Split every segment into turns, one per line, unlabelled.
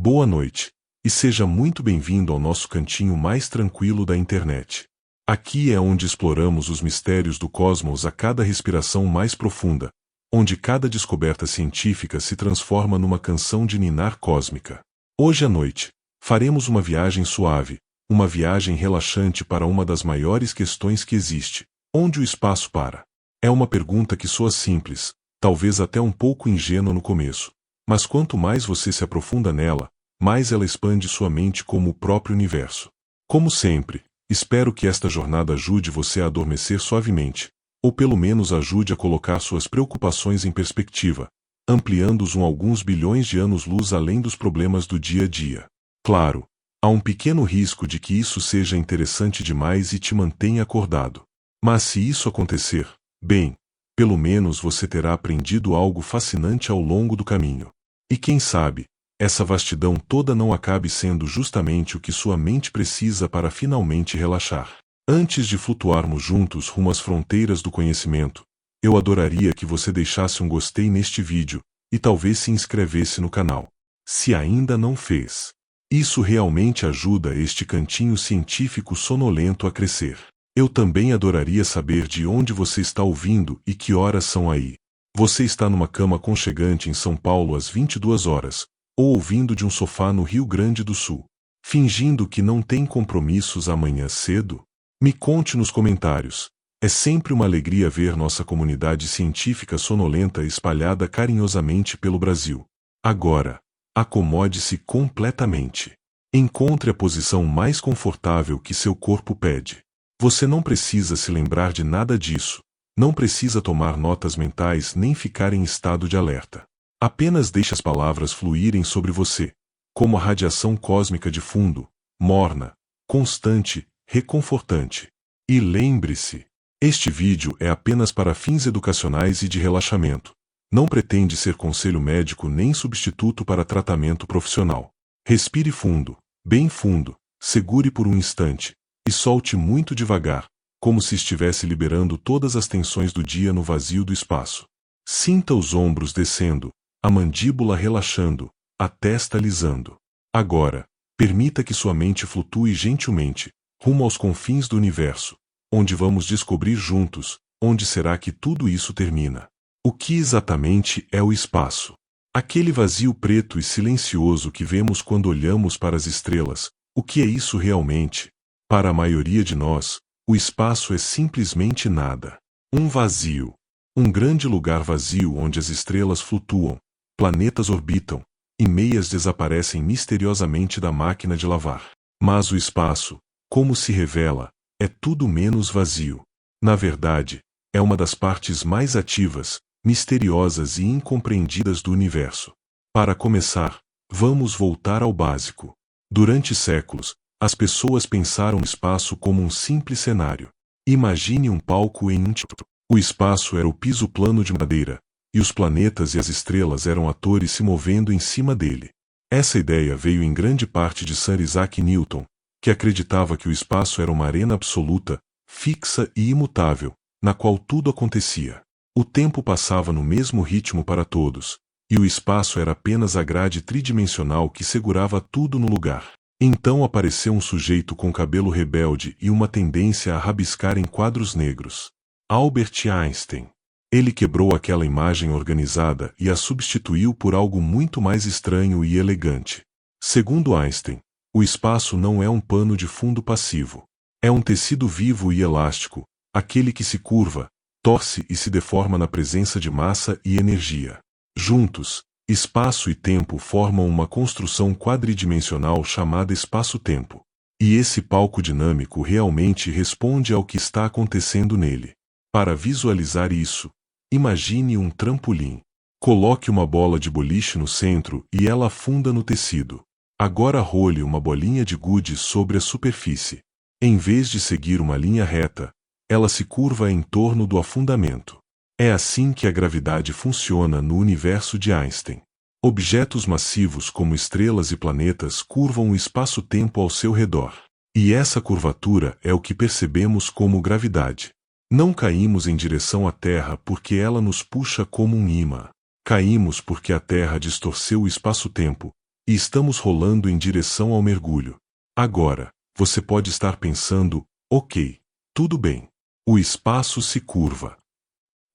Boa noite, e seja muito bem-vindo ao nosso cantinho mais tranquilo da internet. Aqui é onde exploramos os mistérios do cosmos a cada respiração mais profunda, onde cada descoberta científica se transforma numa canção de ninar cósmica. Hoje à noite, faremos uma viagem suave, uma viagem relaxante para uma das maiores questões que existe: onde o espaço para? É uma pergunta que soa simples, talvez até um pouco ingênua no começo, mas quanto mais você se aprofunda nela, mais ela expande sua mente como o próprio universo. Como sempre, espero que esta jornada ajude você a adormecer suavemente, ou pelo menos ajude a colocar suas preocupações em perspectiva, ampliando-os alguns bilhões de anos-luz além dos problemas do dia a dia. Claro, há um pequeno risco de que isso seja interessante demais e te mantenha acordado. Mas se isso acontecer, bem, pelo menos você terá aprendido algo fascinante ao longo do caminho. E quem sabe, essa vastidão toda não acabe sendo justamente o que sua mente precisa para finalmente relaxar. Antes de flutuarmos juntos rumo às fronteiras do conhecimento, eu adoraria que você deixasse um gostei neste vídeo, e talvez se inscrevesse no canal, se ainda não fez. Isso realmente ajuda este cantinho científico sonolento a crescer. Eu também adoraria saber de onde você está ouvindo e que horas são aí. Você está numa cama aconchegante em São Paulo às 22 horas, ou ouvindo de um sofá no Rio Grande do Sul, fingindo que não tem compromissos amanhã cedo? Me conte nos comentários. É sempre uma alegria ver nossa comunidade científica sonolenta espalhada carinhosamente pelo Brasil. Agora, acomode-se completamente. Encontre a posição mais confortável que seu corpo pede. Você não precisa se lembrar de nada disso, não precisa tomar notas mentais nem ficar em estado de alerta. Apenas deixe as palavras fluírem sobre você, como a radiação cósmica de fundo, morna, constante, reconfortante. E lembre-se, este vídeo é apenas para fins educacionais e de relaxamento. Não pretende ser conselho médico nem substituto para tratamento profissional. Respire fundo, bem fundo, segure por um instante, e solte muito devagar, como se estivesse liberando todas as tensões do dia no vazio do espaço. Sinta os ombros descendo, a mandíbula relaxando, a testa alisando. Agora, permita que sua mente flutue gentilmente, rumo aos confins do universo, onde vamos descobrir juntos, onde será que tudo isso termina. O que exatamente é o espaço? Aquele vazio preto e silencioso que vemos quando olhamos para as estrelas, o que é isso realmente? Para a maioria de nós, o espaço é simplesmente nada. Um vazio. Um grande lugar vazio onde as estrelas flutuam, planetas orbitam, e meias desaparecem misteriosamente da máquina de lavar. Mas o espaço, como se revela, é tudo menos vazio. Na verdade, é uma das partes mais ativas, misteriosas e incompreendidas do universo. Para começar, vamos voltar ao básico. Durante séculos, as pessoas pensaram no espaço como um simples cenário. Imagine um palco em um teatro. O espaço era o piso plano de madeira, e os planetas e as estrelas eram atores se movendo em cima dele. Essa ideia veio em grande parte de Sir Isaac Newton, que acreditava que o espaço era uma arena absoluta, fixa e imutável, na qual tudo acontecia. O tempo passava no mesmo ritmo para todos, e o espaço era apenas a grade tridimensional que segurava tudo no lugar. Então apareceu um sujeito com cabelo rebelde e uma tendência a rabiscar em quadros negros. Albert Einstein. Ele quebrou aquela imagem organizada e a substituiu por algo muito mais estranho e elegante. Segundo Einstein, o espaço não é um pano de fundo passivo. É um tecido vivo e elástico, aquele que se curva, torce e se deforma na presença de massa e energia. Juntos, espaço e tempo formam uma construção quadridimensional chamada espaço-tempo. E esse palco dinâmico realmente responde ao que está acontecendo nele. Para visualizar isso, imagine um trampolim. Coloque uma bola de boliche no centro e ela afunda no tecido. Agora role uma bolinha de gude sobre a superfície. Em vez de seguir uma linha reta, ela se curva em torno do afundamento. É assim que a gravidade funciona no universo de Einstein. Objetos massivos como estrelas e planetas curvam o espaço-tempo ao seu redor. E essa curvatura é o que percebemos como gravidade. Não caímos em direção à Terra porque ela nos puxa como um imã. Caímos porque a Terra distorceu o espaço-tempo, e estamos rolando em direção ao mergulho. Agora, você pode estar pensando, ok, tudo bem. O espaço se curva.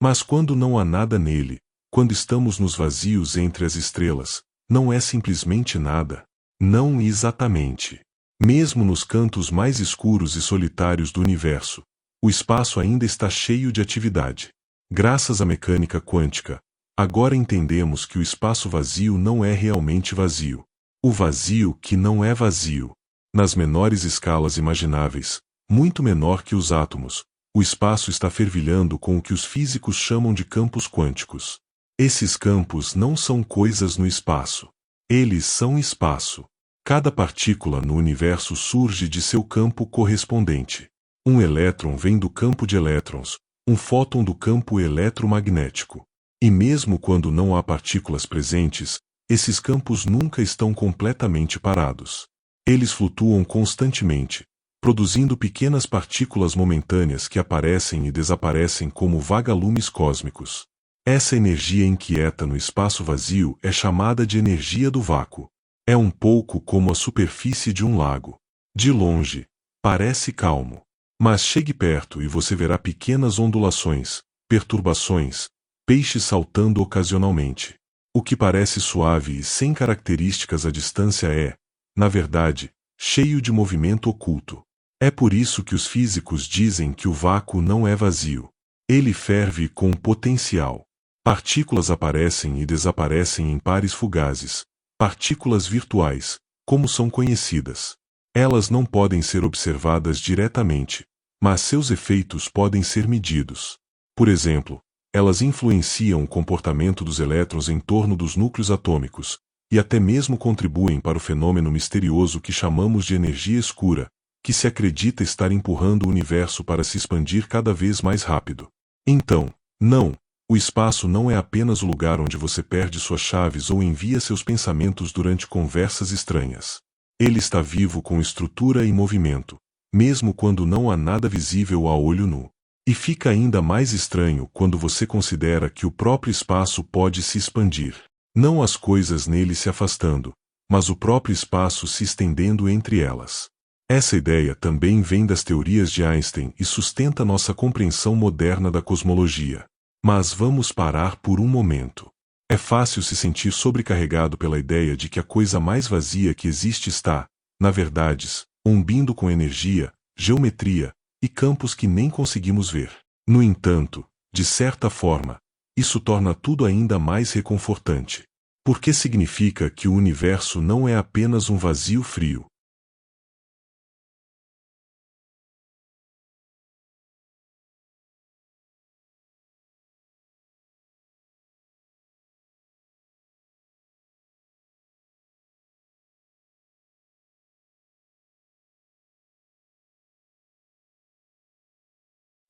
Mas quando não há nada nele, quando estamos nos vazios entre as estrelas, não é simplesmente nada. Não exatamente. Mesmo nos cantos mais escuros e solitários do universo, o espaço ainda está cheio de atividade. Graças à mecânica quântica, agora entendemos que o espaço vazio não é realmente vazio. O vazio que não é vazio. Nas menores escalas imagináveis, muito menor que os átomos, o espaço está fervilhando com o que os físicos chamam de campos quânticos. Esses campos não são coisas no espaço. Eles são espaço. Cada partícula no universo surge de seu campo correspondente. Um elétron vem do campo de elétrons, um fóton do campo eletromagnético. E mesmo quando não há partículas presentes, esses campos nunca estão completamente parados. Eles flutuam constantemente, produzindo pequenas partículas momentâneas que aparecem e desaparecem como vagalumes cósmicos. Essa energia inquieta no espaço vazio é chamada de energia do vácuo. É um pouco como a superfície de um lago. De longe, parece calmo. Mas chegue perto e você verá pequenas ondulações, perturbações, peixes saltando ocasionalmente. O que parece suave e sem características à distância é, na verdade, cheio de movimento oculto. É por isso que os físicos dizem que o vácuo não é vazio. Ele ferve com potencial. Partículas aparecem e desaparecem em pares fugazes, partículas virtuais, como são conhecidas. Elas não podem ser observadas diretamente, mas seus efeitos podem ser medidos. Por exemplo, elas influenciam o comportamento dos elétrons em torno dos núcleos atômicos, e até mesmo contribuem para o fenômeno misterioso que chamamos de energia escura, que se acredita estar empurrando o universo para se expandir cada vez mais rápido. Então, não, o espaço não é apenas o lugar onde você perde suas chaves ou envia seus pensamentos durante conversas estranhas. Ele está vivo com estrutura e movimento, mesmo quando não há nada visível a olho nu. E fica ainda mais estranho quando você considera que o próprio espaço pode se expandir. Não as coisas nele se afastando, mas o próprio espaço se estendendo entre elas. Essa ideia também vem das teorias de Einstein e sustenta nossa compreensão moderna da cosmologia. Mas vamos parar por um momento. É fácil se sentir sobrecarregado pela ideia de que a coisa mais vazia que existe está, na verdade, ombindo com energia, geometria e campos que nem conseguimos ver. No entanto, de certa forma, isso torna tudo ainda mais reconfortante. Porque significa que o universo não é apenas um vazio frio.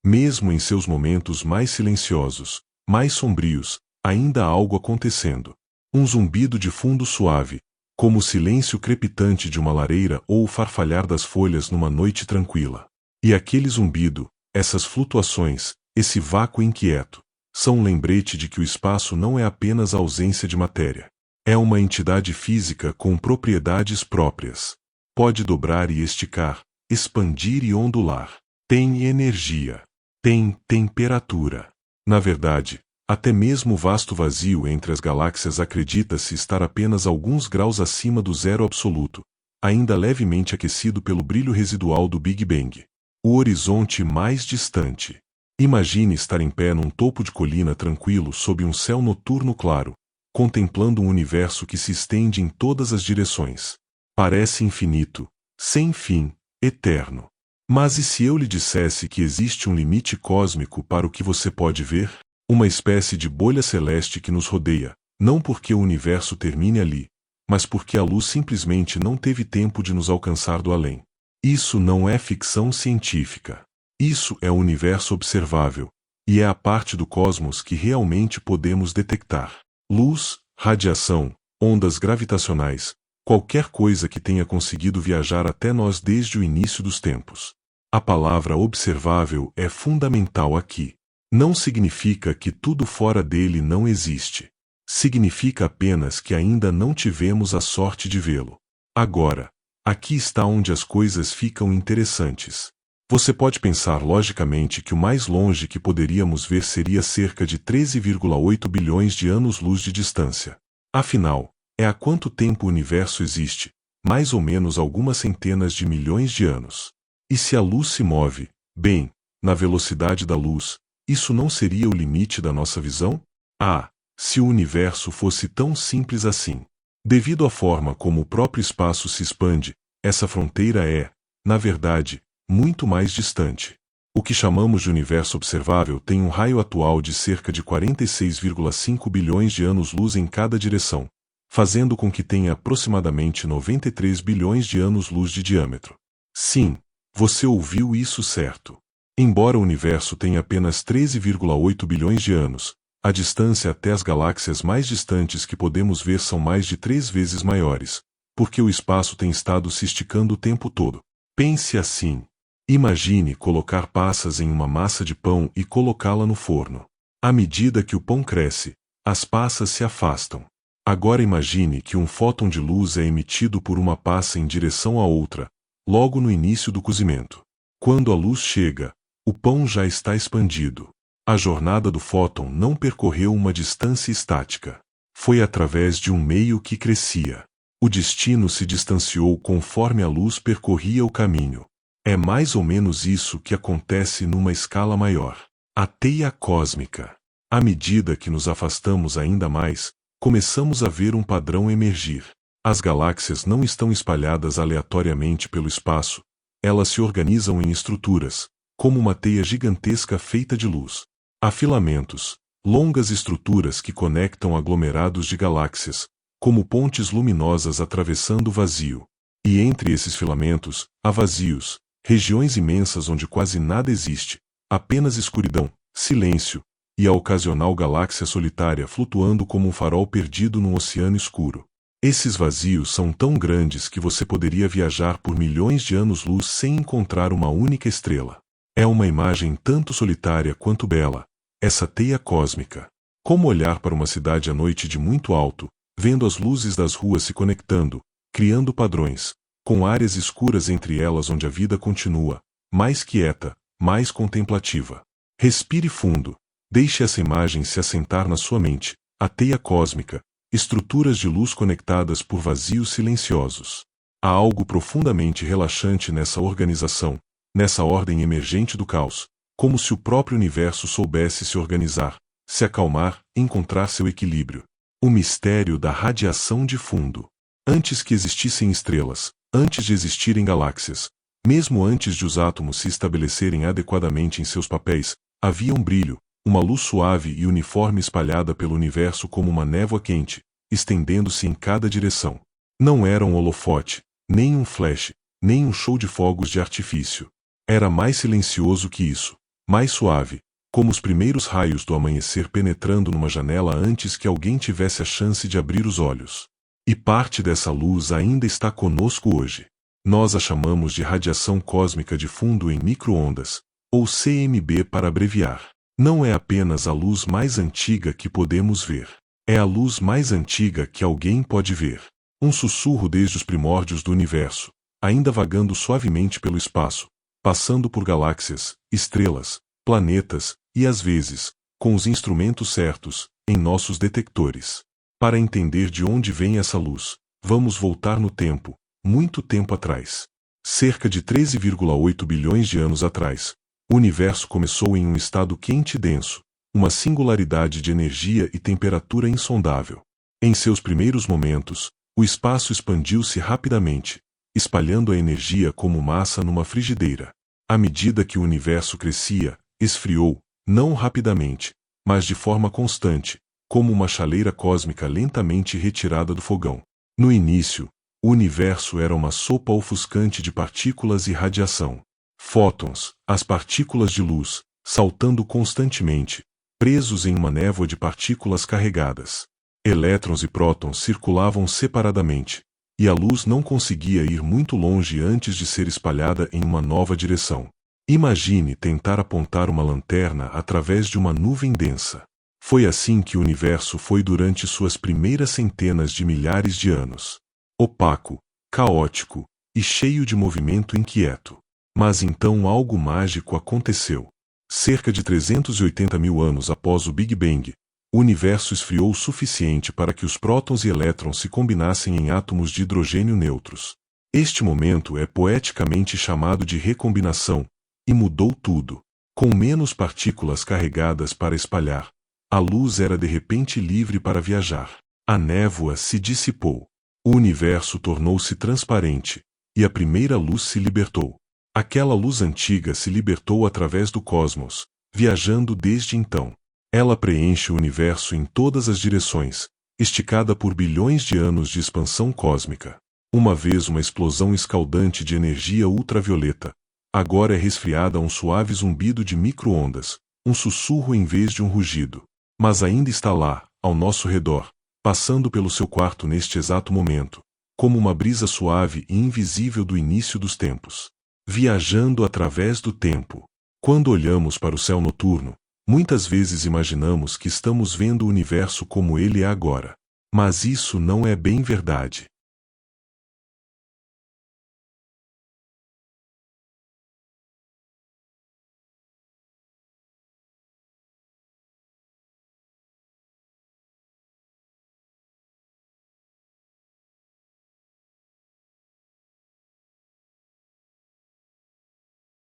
Mesmo em seus momentos mais silenciosos, mais sombrios, ainda há algo acontecendo. Um zumbido de fundo suave, como o silêncio crepitante de uma lareira ou o farfalhar das folhas numa noite tranquila. E aquele zumbido, essas flutuações, esse vácuo inquieto, são um lembrete de que o espaço não é apenas a ausência de matéria. É uma entidade física com propriedades próprias. Pode dobrar e esticar, expandir e ondular. Tem energia. Tem temperatura. Na verdade, até mesmo o vasto vazio entre as galáxias acredita-se estar apenas alguns graus acima do zero absoluto, ainda levemente aquecido pelo brilho residual do Big Bang. O horizonte mais distante. Imagine estar em pé num topo de colina tranquilo sob um céu noturno claro, contemplando um universo que se estende em todas as direções. Parece infinito, sem fim, eterno. Mas e se eu lhe dissesse que existe um limite cósmico para o que você pode ver? Uma espécie de bolha celeste que nos rodeia, não porque o universo termine ali, mas porque a luz simplesmente não teve tempo de nos alcançar do além. Isso não é ficção científica. Isso é o universo observável, e é a parte do cosmos que realmente podemos detectar. Luz, radiação, ondas gravitacionais, qualquer coisa que tenha conseguido viajar até nós desde o início dos tempos. A palavra observável é fundamental aqui. Não significa que tudo fora dele não existe. Significa apenas que ainda não tivemos a sorte de vê-lo. Agora, aqui está onde as coisas ficam interessantes. Você pode pensar logicamente que o mais longe que poderíamos ver seria cerca de 13,8 bilhões de anos-luz de distância. Afinal, é há quanto tempo o universo existe? Mais ou menos algumas centenas de milhões de anos. E se a luz se move, bem, na velocidade da luz, isso não seria o limite da nossa visão? Ah, se o universo fosse tão simples assim. Devido à forma como o próprio espaço se expande, essa fronteira é, na verdade, muito mais distante. O que chamamos de universo observável tem um raio atual de cerca de 46,5 bilhões de anos-luz em cada direção, fazendo com que tenha aproximadamente 93 bilhões de anos-luz de diâmetro. Sim, você ouviu isso certo. Embora o universo tenha apenas 13,8 bilhões de anos, a distância até as galáxias mais distantes que podemos ver são mais de 3 vezes maiores, porque o espaço tem estado se esticando o tempo todo. Pense assim. Imagine colocar passas em uma massa de pão e colocá-la no forno. À medida que o pão cresce, as passas se afastam. Agora imagine que um fóton de luz é emitido por uma passa em direção à outra, logo no início do cozimento. Quando a luz chega, o pão já está expandido. A jornada do fóton não percorreu uma distância estática. Foi através de um meio que crescia. O destino se distanciou conforme a luz percorria o caminho. É mais ou menos isso que acontece numa escala maior. A teia cósmica. À medida que nos afastamos ainda mais, começamos a ver um padrão emergir. As galáxias não estão espalhadas aleatoriamente pelo espaço, elas se organizam em estruturas, como uma teia gigantesca feita de luz. Há filamentos, longas estruturas que conectam aglomerados de galáxias, como pontes luminosas atravessando o vazio. E entre esses filamentos, há vazios, regiões imensas onde quase nada existe, apenas escuridão, silêncio, e a ocasional galáxia solitária flutuando como um farol perdido num oceano escuro. Esses vazios são tão grandes que você poderia viajar por milhões de anos-luz sem encontrar uma única estrela. É uma imagem tanto solitária quanto bela, essa teia cósmica. Como olhar para uma cidade à noite de muito alto, vendo as luzes das ruas se conectando, criando padrões, com áreas escuras entre elas onde a vida continua, mais quieta, mais contemplativa. Respire fundo, deixe essa imagem se assentar na sua mente, a teia cósmica, estruturas de luz conectadas por vazios silenciosos. Há algo profundamente relaxante nessa organização, nessa ordem emergente do caos, como se o próprio universo soubesse se organizar, se acalmar, encontrar seu equilíbrio. O mistério da radiação de fundo. Antes que existissem estrelas, antes de existirem galáxias, mesmo antes de os átomos se estabelecerem adequadamente em seus papéis, havia um brilho, uma luz suave e uniforme espalhada pelo universo como uma névoa quente, estendendo-se em cada direção. Não era um holofote, nem um flash, nem um show de fogos de artifício. Era mais silencioso que isso, mais suave, como os primeiros raios do amanhecer penetrando numa janela antes que alguém tivesse a chance de abrir os olhos. E parte dessa luz ainda está conosco hoje. Nós a chamamos de radiação cósmica de fundo em micro-ondas, ou CMB para abreviar. Não é apenas a luz mais antiga que podemos ver. É a luz mais antiga que alguém pode ver. Um sussurro desde os primórdios do universo, ainda vagando suavemente pelo espaço, passando por galáxias, estrelas, planetas, e às vezes, com os instrumentos certos, em nossos detectores. Para entender de onde vem essa luz, vamos voltar no tempo, muito tempo atrás. Cerca de 13,8 bilhões de anos atrás, o universo começou em um estado quente e denso, uma singularidade de energia e temperatura insondável. Em seus primeiros momentos, o espaço expandiu-se rapidamente, espalhando a energia como massa numa frigideira. À medida que o universo crescia, esfriou, não rapidamente, mas de forma constante, como uma chaleira cósmica lentamente retirada do fogão. No início, o universo era uma sopa ofuscante de partículas e radiação. Fótons, as partículas de luz, saltando constantemente, presos em uma névoa de partículas carregadas. Elétrons e prótons circulavam separadamente, e a luz não conseguia ir muito longe antes de ser espalhada em uma nova direção. Imagine tentar apontar uma lanterna através de uma nuvem densa. Foi assim que o universo foi durante suas primeiras centenas de milhares de anos. Opaco, caótico e cheio de movimento inquieto. Mas então algo mágico aconteceu. Cerca de 380 mil anos após o Big Bang, o universo esfriou o suficiente para que os prótons e elétrons se combinassem em átomos de hidrogênio neutros. Este momento é poeticamente chamado de recombinação, e mudou tudo. Com menos partículas carregadas para espalhar, a luz era de repente livre para viajar. A névoa se dissipou. O universo tornou-se transparente, e a primeira luz se libertou. Aquela luz antiga se libertou através do cosmos, viajando desde então. Ela preenche o universo em todas as direções, esticada por bilhões de anos de expansão cósmica. Uma vez uma explosão escaldante de energia ultravioleta, agora é resfriada a um suave zumbido de micro-ondas, um sussurro em vez de um rugido. Mas ainda está lá, ao nosso redor, passando pelo seu quarto neste exato momento, como uma brisa suave e invisível do início dos tempos. Viajando através do tempo. Quando olhamos para o céu noturno, muitas vezes imaginamos que estamos vendo o universo como ele é agora. Mas isso não é bem verdade.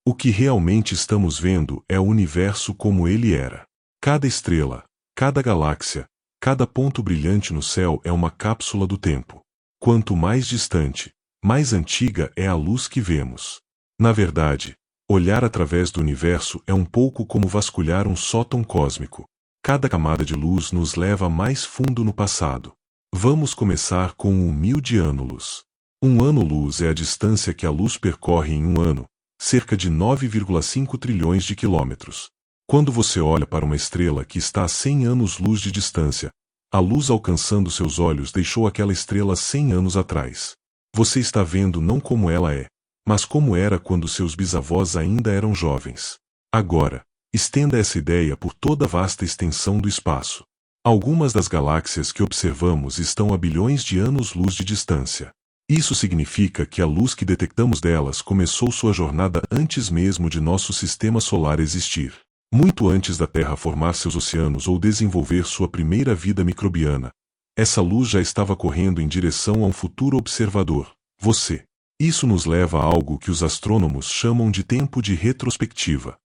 O que realmente estamos vendo é o universo como ele era. Cada estrela, cada galáxia, cada ponto brilhante no céu é uma cápsula do tempo. Quanto mais distante, mais antiga é a luz que vemos. Na verdade, olhar através do universo é um pouco como vasculhar um sótão cósmico. Cada camada de luz nos leva mais fundo no passado. Vamos começar com um humilde ano-luz. Um ano-luz é a distância que a luz percorre em um ano, cerca de 9,5 trilhões de quilômetros. Quando você olha para uma estrela que está a 100 anos-luz de distância, a luz alcançando seus olhos deixou aquela estrela 100 anos atrás. Você está vendo não como ela é, mas como era quando seus bisavós ainda eram jovens. Agora, estenda essa ideia por toda a vasta extensão do espaço. Algumas das galáxias que observamos estão a bilhões de anos-luz de distância. Isso significa que a luz que detectamos delas começou sua jornada antes mesmo de nosso sistema solar existir. Muito antes da Terra formar seus oceanos ou desenvolver sua primeira vida microbiana, essa luz já estava correndo em direção a um futuro observador, você. Isso nos leva a algo que os astrônomos chamam de tempo de retrospectiva.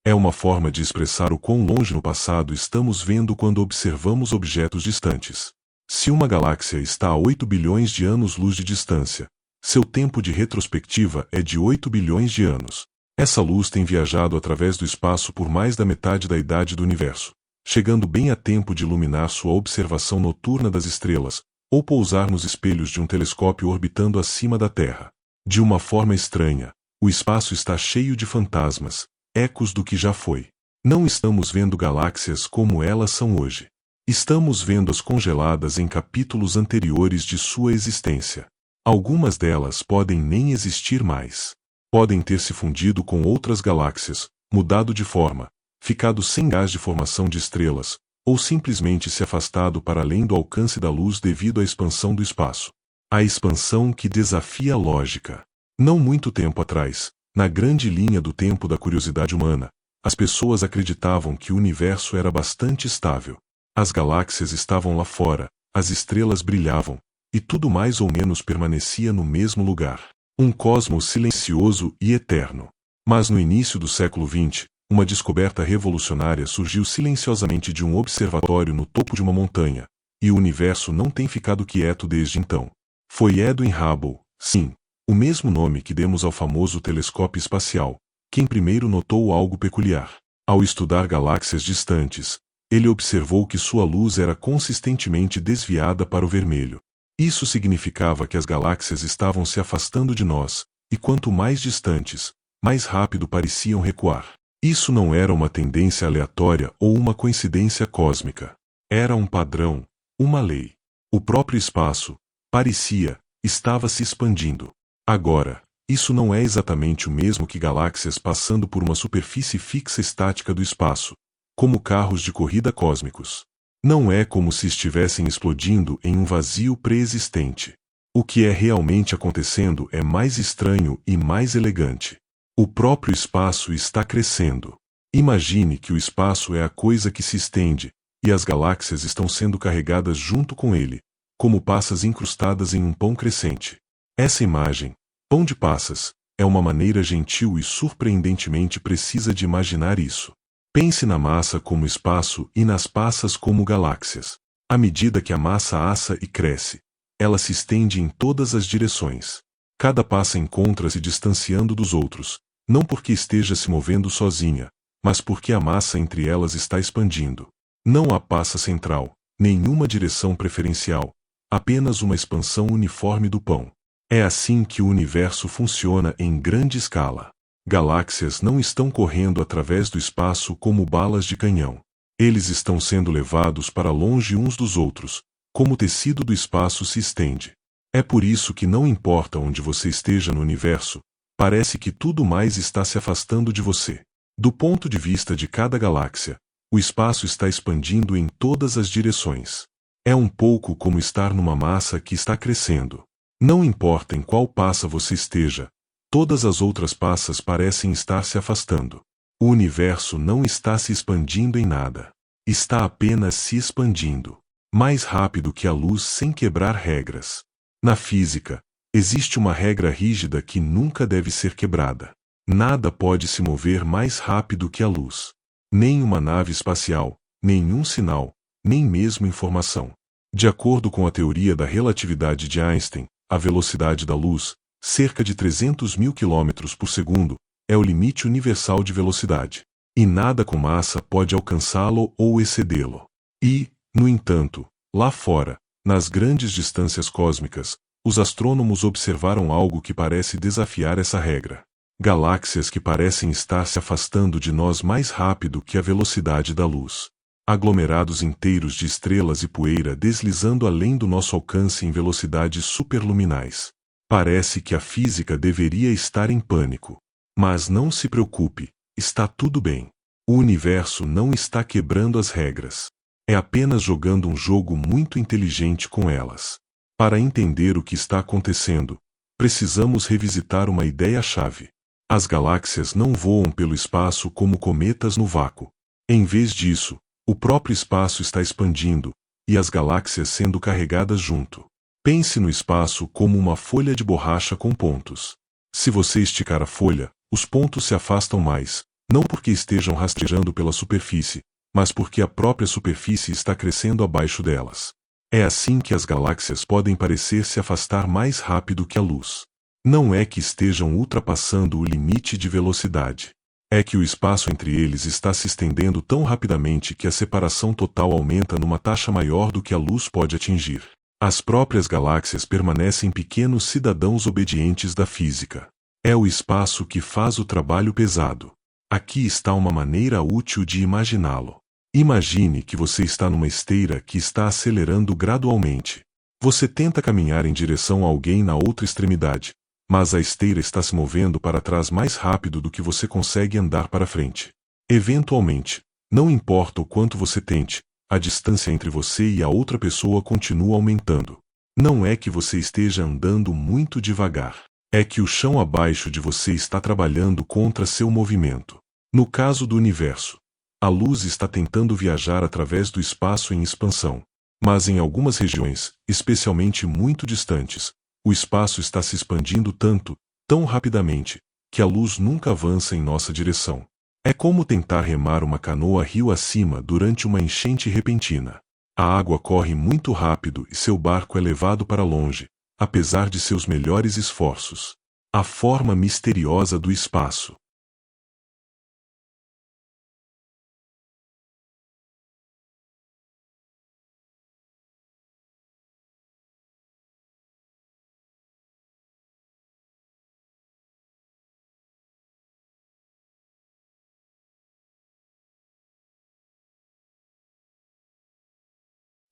É uma forma de expressar o quão longe no passado estamos vendo quando observamos objetos distantes. Se uma galáxia está a 8 bilhões de anos-luz de distância, seu tempo de retrospectiva é de 8 bilhões de anos. Essa luz tem viajado através do espaço por mais da metade da idade do universo, chegando bem a tempo de iluminar sua observação noturna das estrelas, ou pousar nos espelhos de um telescópio orbitando acima da Terra. De uma forma estranha, o espaço está cheio de fantasmas, ecos do que já foi. Não estamos vendo galáxias como elas são hoje. Estamos vendo-as congeladas em capítulos anteriores de sua existência. Algumas delas podem nem existir mais. Podem ter se fundido com outras galáxias, mudado de forma, ficado sem gás de formação de estrelas, ou simplesmente se afastado para além do alcance da luz devido à expansão do espaço. A expansão que desafia a lógica. Não muito tempo atrás, na grande linha do tempo da curiosidade humana, as pessoas acreditavam que o universo era bastante estável. As galáxias estavam lá fora, as estrelas brilhavam, e tudo mais ou menos permanecia no mesmo lugar. Um cosmos silencioso e eterno. Mas no início do século XX, uma descoberta revolucionária surgiu silenciosamente de um observatório no topo de uma montanha, e o universo não tem ficado quieto desde então. Foi Edwin Hubble, sim, o mesmo nome que demos ao famoso telescópio espacial, quem primeiro notou algo peculiar. Ao estudar galáxias distantes, ele observou que sua luz era consistentemente desviada para o vermelho. Isso significava que as galáxias estavam se afastando de nós, e quanto mais distantes, mais rápido pareciam recuar. Isso não era uma tendência aleatória ou uma coincidência cósmica. Era um padrão, uma lei. O próprio espaço, parecia, estava se expandindo. Agora, isso não é exatamente o mesmo que galáxias passando por uma superfície fixa estática do espaço, como carros de corrida cósmicos. Não é como se estivessem explodindo em um vazio pré-existente. O que é realmente acontecendo é mais estranho e mais elegante. O próprio espaço está crescendo. Imagine que o espaço é a coisa que se estende, e as galáxias estão sendo carregadas junto com ele, como passas incrustadas em um pão crescente. Essa imagem, pão de passas, é uma maneira gentil e surpreendentemente precisa de imaginar isso. Pense na massa como espaço e nas passas como galáxias. À medida que a massa assa e cresce, ela se estende em todas as direções. Cada passa encontra-se distanciando dos outros, não porque esteja se movendo sozinha, mas porque a massa entre elas está expandindo. Não há passa central, nenhuma direção preferencial, apenas uma expansão uniforme do pão. É assim que o universo funciona em grande escala. Galáxias não estão correndo através do espaço como balas de canhão. Eles estão sendo levados para longe uns dos outros, como o tecido do espaço se estende. É por isso que não importa onde você esteja no universo, parece que tudo mais está se afastando de você. Do ponto de vista de cada galáxia, o espaço está expandindo em todas as direções. É um pouco como estar numa massa que está crescendo. Não importa em qual passa você esteja, todas as outras passas parecem estar se afastando. O universo não está se expandindo em nada. Está apenas se expandindo. Mais rápido que a luz sem quebrar regras. Na física, existe uma regra rígida que nunca deve ser quebrada. Nada pode se mover mais rápido que a luz. Nem uma nave espacial, nenhum sinal, nem mesmo informação. De acordo com a teoria da relatividade de Einstein, a velocidade da luz, cerca de 300.000 km por segundo, é o limite universal de velocidade. E nada com massa pode alcançá-lo ou excedê-lo. E, no entanto, lá fora, nas grandes distâncias cósmicas, os astrônomos observaram algo que parece desafiar essa regra. Galáxias que parecem estar se afastando de nós mais rápido que a velocidade da luz. Aglomerados inteiros de estrelas e poeira deslizando além do nosso alcance em velocidades superluminais. Parece que a física deveria estar em pânico. Mas não se preocupe, está tudo bem. O universo não está quebrando as regras. É apenas jogando um jogo muito inteligente com elas. Para entender o que está acontecendo, precisamos revisitar uma ideia-chave. As galáxias não voam pelo espaço como cometas no vácuo. Em vez disso, o próprio espaço está expandindo, e as galáxias sendo carregadas junto. Pense no espaço como uma folha de borracha com pontos. Se você esticar a folha, os pontos se afastam mais, não porque estejam rastejando pela superfície, mas porque a própria superfície está crescendo abaixo delas. É assim que as galáxias podem parecer se afastar mais rápido que a luz. Não é que estejam ultrapassando o limite de velocidade. É que o espaço entre eles está se estendendo tão rapidamente que a separação total aumenta numa taxa maior do que a luz pode atingir. As próprias galáxias permanecem pequenos cidadãos obedientes da física. É o espaço que faz o trabalho pesado. Aqui está uma maneira útil de imaginá-lo. Imagine que você está numa esteira que está acelerando gradualmente. Você tenta caminhar em direção a alguém na outra extremidade, mas a esteira está se movendo para trás mais rápido do que você consegue andar para frente. Eventualmente, não importa o quanto você tente, a distância entre você e a outra pessoa continua aumentando. Não é que você esteja andando muito devagar. É que o chão abaixo de você está trabalhando contra seu movimento. No caso do universo, a luz está tentando viajar através do espaço em expansão. Mas em algumas regiões, especialmente muito distantes, o espaço está se expandindo tanto, tão rapidamente, que a luz nunca avança em nossa direção. É como tentar remar uma canoa rio acima durante uma enchente repentina. A água corre muito rápido e seu barco é levado para longe, apesar de seus melhores esforços. A forma misteriosa do espaço.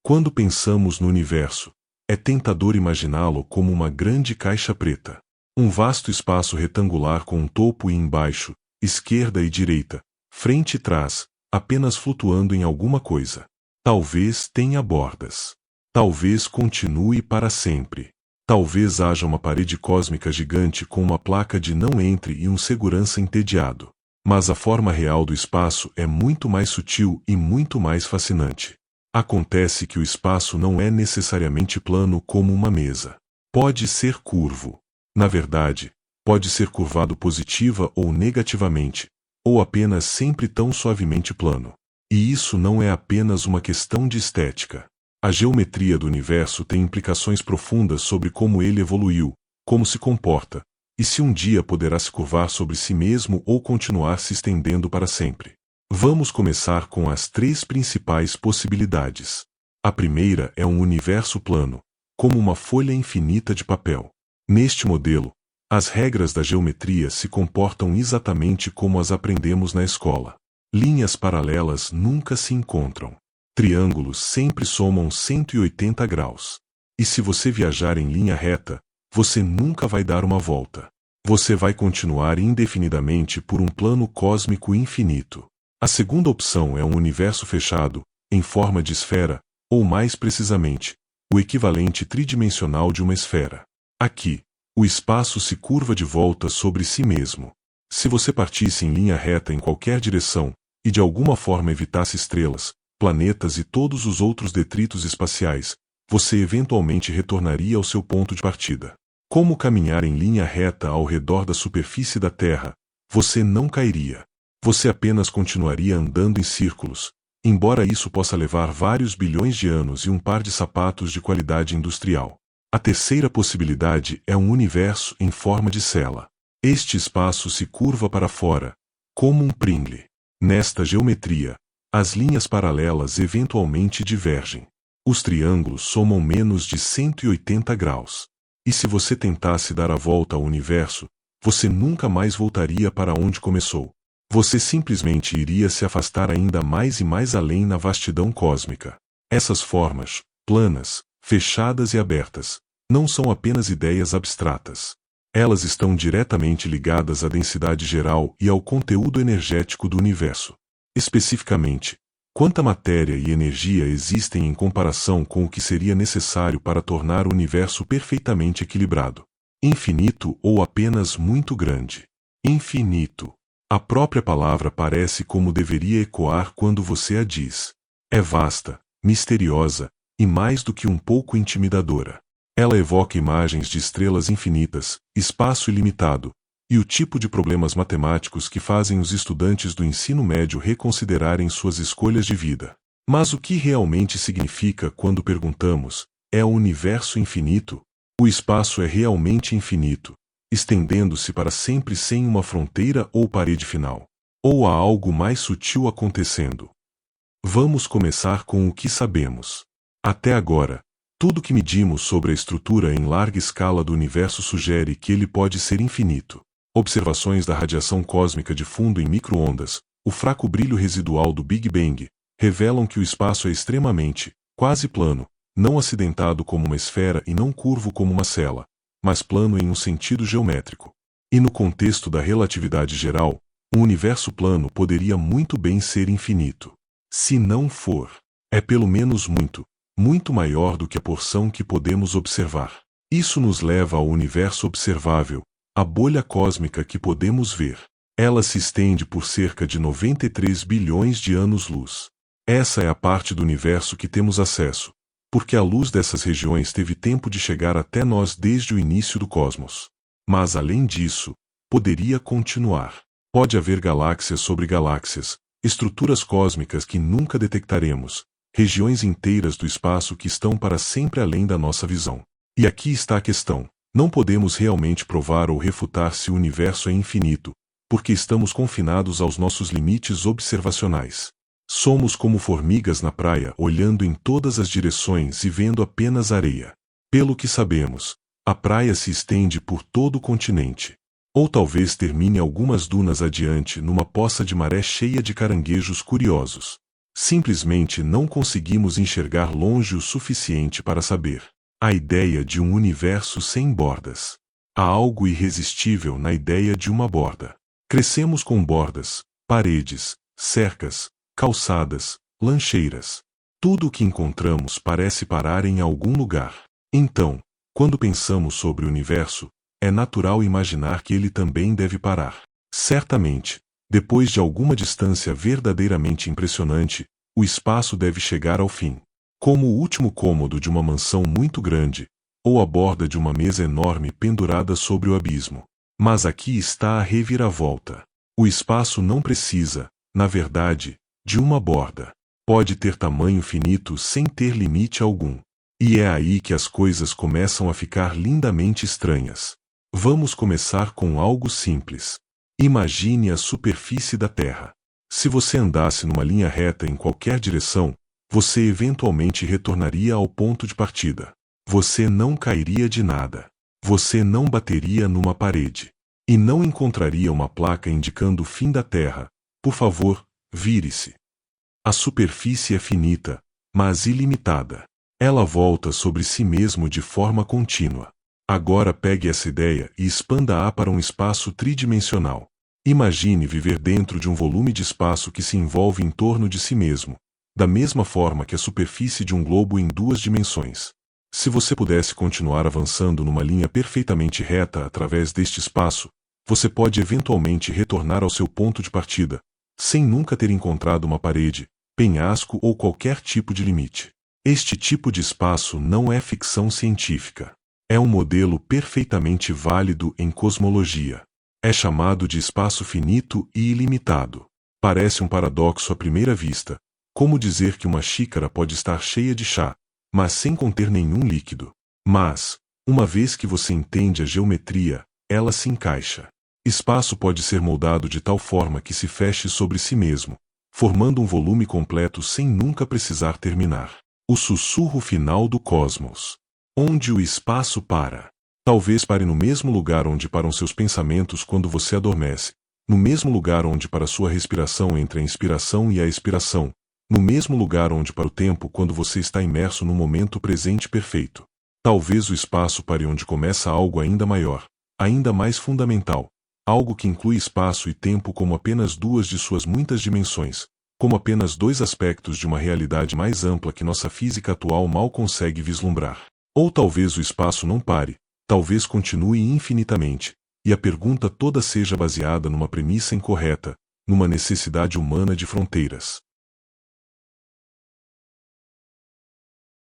Quando pensamos no universo, é tentador imaginá-lo como uma grande caixa preta. Um vasto espaço retangular com um topo e embaixo, esquerda e direita, frente e trás, apenas flutuando em alguma coisa. Talvez tenha bordas. Talvez continue para sempre. Talvez haja uma parede cósmica gigante com uma placa de não entre e um segurança entediado. Mas a forma real do espaço é muito mais sutil e muito mais fascinante. Acontece que o espaço não é necessariamente plano como uma mesa. Pode ser curvo. Na verdade, pode ser curvado positiva ou negativamente, ou apenas sempre tão suavemente plano. E isso não é apenas uma questão de estética. A geometria do universo tem implicações profundas sobre como ele evoluiu, como se comporta, e se um dia poderá se curvar sobre si mesmo ou continuar se estendendo para sempre. Vamos começar com as 3 principais possibilidades. A primeira é um universo plano, como uma folha infinita de papel. Neste modelo, as regras da geometria se comportam exatamente como as aprendemos na escola. Linhas paralelas nunca se encontram. Triângulos sempre somam 180 graus. E se você viajar em linha reta, você nunca vai dar uma volta. Você vai continuar indefinidamente por um plano cósmico infinito. A segunda opção é um universo fechado, em forma de esfera, ou mais precisamente, o equivalente tridimensional de uma esfera. Aqui, o espaço se curva de volta sobre si mesmo. Se você partisse em linha reta em qualquer direção, e de alguma forma evitasse estrelas, planetas e todos os outros detritos espaciais, você eventualmente retornaria ao seu ponto de partida. Como caminhar em linha reta ao redor da superfície da Terra, você não cairia. Você apenas continuaria andando em círculos, embora isso possa levar vários bilhões de anos e um par de sapatos de qualidade industrial. A terceira possibilidade é um universo em forma de cela. Este espaço se curva para fora, como um Pringle. Nesta geometria, as linhas paralelas eventualmente divergem. Os triângulos somam menos de 180 graus. E se você tentasse dar a volta ao universo, você nunca mais voltaria para onde começou. Você simplesmente iria se afastar ainda mais e mais além na vastidão cósmica. Essas formas, planas, fechadas e abertas, não são apenas ideias abstratas. Elas estão diretamente ligadas à densidade geral e ao conteúdo energético do universo. Especificamente, quanta matéria e energia existem em comparação com o que seria necessário para tornar o universo perfeitamente equilibrado? Infinito ou apenas muito grande? Infinito. A própria palavra parece como deveria ecoar quando você a diz. É vasta, misteriosa, e mais do que um pouco intimidadora. Ela evoca imagens de estrelas infinitas, espaço ilimitado, e o tipo de problemas matemáticos que fazem os estudantes do ensino médio reconsiderarem suas escolhas de vida. Mas o que realmente significa quando perguntamos, é o universo infinito? O espaço é realmente infinito, estendendo-se para sempre sem uma fronteira ou parede final? Ou há algo mais sutil acontecendo? Vamos começar com o que sabemos. Até agora, tudo que medimos sobre a estrutura em larga escala do universo sugere que ele pode ser infinito. Observações da radiação cósmica de fundo em micro-ondas, o fraco brilho residual do Big Bang, revelam que o espaço é extremamente, quase plano, não acidentado como uma esfera e não curvo como uma cela, mas plano em um sentido geométrico. E no contexto da relatividade geral, um universo plano poderia muito bem ser infinito. Se não for, é pelo menos muito maior do que a porção que podemos observar. Isso nos leva ao universo observável, a bolha cósmica que podemos ver. Ela se estende por cerca de 93 bilhões de anos-luz. Essa é a parte do universo que temos acesso, porque a luz dessas regiões teve tempo de chegar até nós desde o início do cosmos. Mas além disso, poderia continuar. Pode haver galáxias sobre galáxias, estruturas cósmicas que nunca detectaremos, regiões inteiras do espaço que estão para sempre além da nossa visão. E aqui está a questão. Não podemos realmente provar ou refutar se o universo é infinito, porque estamos confinados aos nossos limites observacionais. Somos como formigas na praia olhando em todas as direções e vendo apenas areia. Pelo que sabemos, a praia se estende por todo o continente. Ou talvez termine algumas dunas adiante numa poça de maré cheia de caranguejos curiosos. Simplesmente não conseguimos enxergar longe o suficiente para saber. A ideia de um universo sem bordas. Há algo irresistível na ideia de uma borda. Crescemos com bordas, paredes, cercas, calçadas, lancheiras. Tudo o que encontramos parece parar em algum lugar. Então, quando pensamos sobre o universo, é natural imaginar que ele também deve parar. Certamente, depois de alguma distância verdadeiramente impressionante, o espaço deve chegar ao fim. Como o último cômodo de uma mansão muito grande, ou a borda de uma mesa enorme pendurada sobre o abismo. Mas aqui está a reviravolta. O espaço não precisa, na verdade, de uma borda. Pode ter tamanho finito sem ter limite algum. E é aí que as coisas começam a ficar lindamente estranhas. Vamos começar com algo simples. Imagine a superfície da Terra. Se você andasse numa linha reta em qualquer direção, você eventualmente retornaria ao ponto de partida. Você não cairia de nada. Você não bateria numa parede. E não encontraria uma placa indicando o fim da Terra. Por favor, vire-se. A superfície é finita, mas ilimitada. Ela volta sobre si mesmo de forma contínua. Agora pegue essa ideia e expanda-a para um espaço tridimensional. Imagine viver dentro de um volume de espaço que se envolve em torno de si mesmo, da mesma forma que a superfície de um globo em 2 dimensões. Se você pudesse continuar avançando numa linha perfeitamente reta através deste espaço, você pode eventualmente retornar ao seu ponto de partida, sem nunca ter encontrado uma parede, penhasco ou qualquer tipo de limite. Este tipo de espaço não é ficção científica. É um modelo perfeitamente válido em cosmologia. É chamado de espaço finito e ilimitado. Parece um paradoxo à primeira vista, como dizer que uma xícara pode estar cheia de chá, mas sem conter nenhum líquido. Mas, uma vez que você entende a geometria, ela se encaixa. Espaço pode ser moldado de tal forma que se feche sobre si mesmo, formando um volume completo sem nunca precisar terminar. O sussurro final do cosmos. Onde o espaço para. Talvez pare no mesmo lugar onde param seus pensamentos quando você adormece, no mesmo lugar onde para sua respiração entre a inspiração e a expiração, no mesmo lugar onde para o tempo quando você está imerso no momento presente perfeito. Talvez o espaço pare onde começa algo ainda maior, ainda mais fundamental, algo que inclui espaço e tempo como apenas 2 de suas muitas dimensões, como apenas 2 aspectos de uma realidade mais ampla que nossa física atual mal consegue vislumbrar. Ou talvez o espaço não pare, talvez continue infinitamente, e a pergunta toda seja baseada numa premissa incorreta, numa necessidade humana de fronteiras.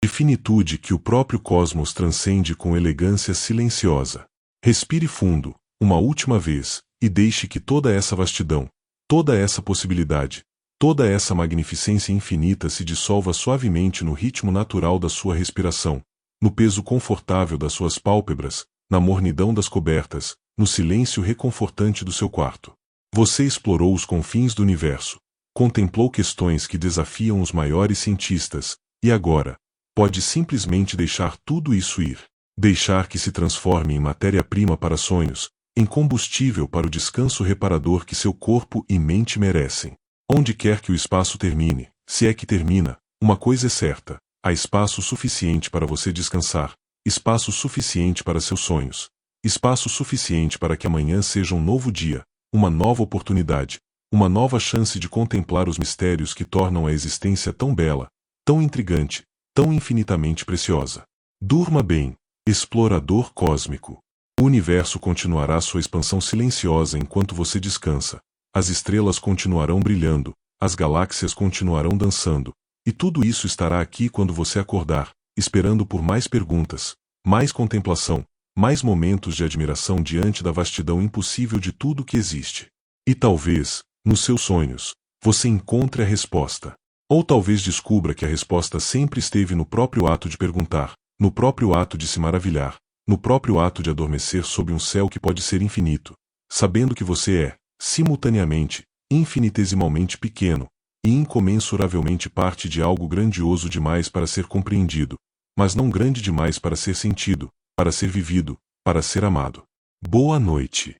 De finitude que o próprio cosmos transcende com elegância silenciosa. Respire fundo, uma última vez, e deixe que toda essa vastidão, toda essa possibilidade, toda essa magnificência infinita se dissolva suavemente no ritmo natural da sua respiração, no peso confortável das suas pálpebras, na mornidão das cobertas, no silêncio reconfortante do seu quarto. Você explorou os confins do universo, contemplou questões que desafiam os maiores cientistas, e agora, pode simplesmente deixar tudo isso ir. Deixar que se transforme em matéria-prima para sonhos, em combustível para o descanso reparador que seu corpo e mente merecem. Onde quer que o espaço termine, se é que termina, uma coisa é certa: há espaço suficiente para você descansar, espaço suficiente para seus sonhos, espaço suficiente para que amanhã seja um novo dia, uma nova oportunidade, uma nova chance de contemplar os mistérios que tornam a existência tão bela, tão intrigante, tão infinitamente preciosa. Durma bem, explorador cósmico. O universo continuará sua expansão silenciosa enquanto você descansa. As estrelas continuarão brilhando, as galáxias continuarão dançando, e tudo isso estará aqui quando você acordar, esperando por mais perguntas, mais contemplação, mais momentos de admiração diante da vastidão impossível de tudo que existe. E talvez, nos seus sonhos, você encontre a resposta. Ou talvez descubra que a resposta sempre esteve no próprio ato de perguntar, no próprio ato de se maravilhar, no próprio ato de adormecer sob um céu que pode ser infinito, sabendo que você é, simultaneamente, infinitesimalmente pequeno, e incomensuravelmente parte de algo grandioso demais para ser compreendido, mas não grande demais para ser sentido, para ser vivido, para ser amado. Boa noite.